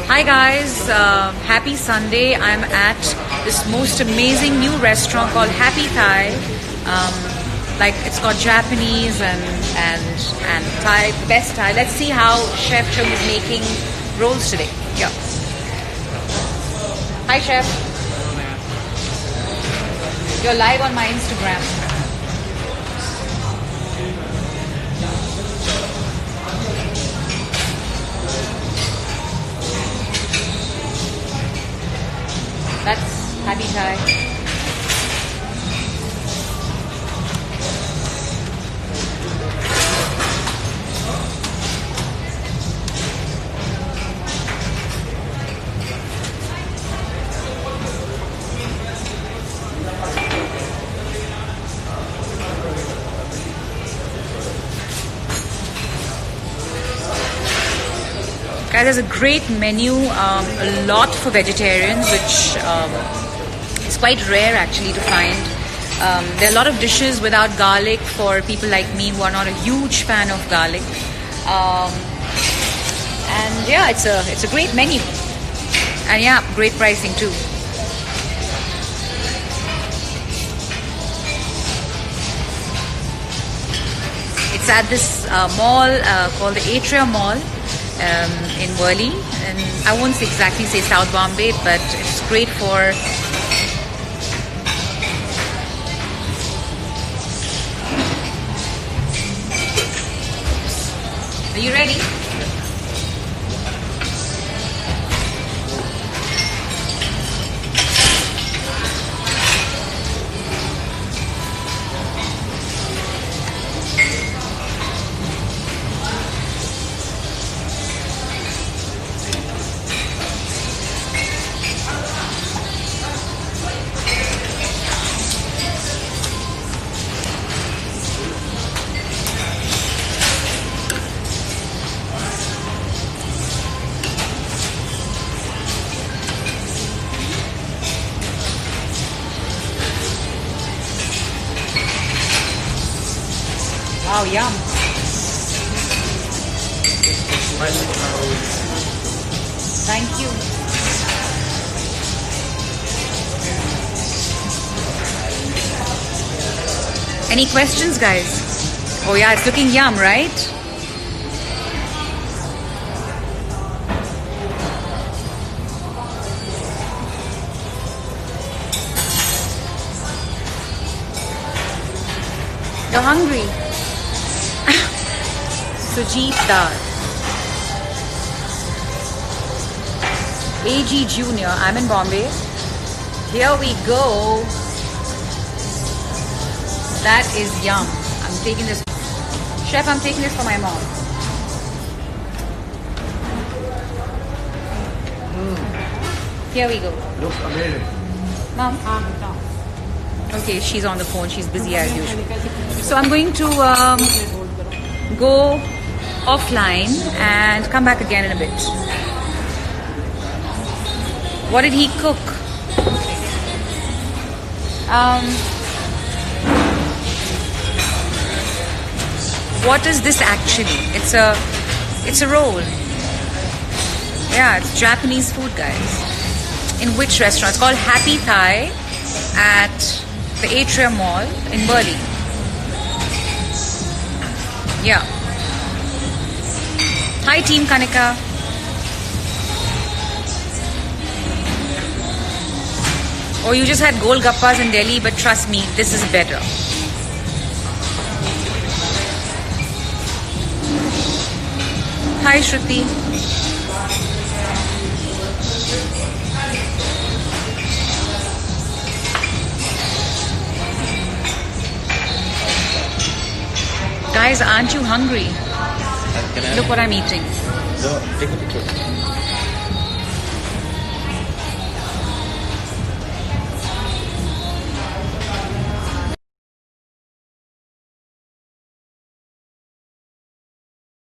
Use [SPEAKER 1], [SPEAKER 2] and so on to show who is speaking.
[SPEAKER 1] Hi guys, happy Sunday. I'm at this most amazing new restaurant called Happy Thai. Like it's got Japanese and Thai, the best Thai. Let's see how Chef Chung is making rolls today. Yeah. Hi Chef. You're live on my Instagram. That's Happy Thai. Guys, there's a great menu, a lot for vegetarians, which it's quite rare actually to find. There are a lot of dishes without garlic for people like me who are not a huge fan of garlic. And yeah, it's a great menu. And yeah, great pricing too. It's at this mall called the Atria Mall in Worli. And I won't exactly say South Bombay, but it's great for Are you ready? Wow, yum. Thank you. Any questions, guys? Oh yeah, it's looking yum, right? You're hungry? Sujit Dal. AG Junior. I'm in Bombay. Here we go. That is yum. I'm taking this. Chef, I'm taking this for my mom. Here we go.
[SPEAKER 2] Looks amazing.
[SPEAKER 1] Mom. Okay, she's on the phone. She's busy as usual. So I'm going to go offline and come back again in a bit. What did he cook? What is this actually? It's a roll. Yeah, it's Japanese food, guys. In which restaurant? It's called Happy Thai at the Atria Mall in Worli. Yeah. Hi team Kanika. Oh, you just had Golgappas in Delhi, but trust me, this is better. Hi Shruti. Guys, aren't you hungry? Look what I'm eating.
[SPEAKER 2] Take a picture.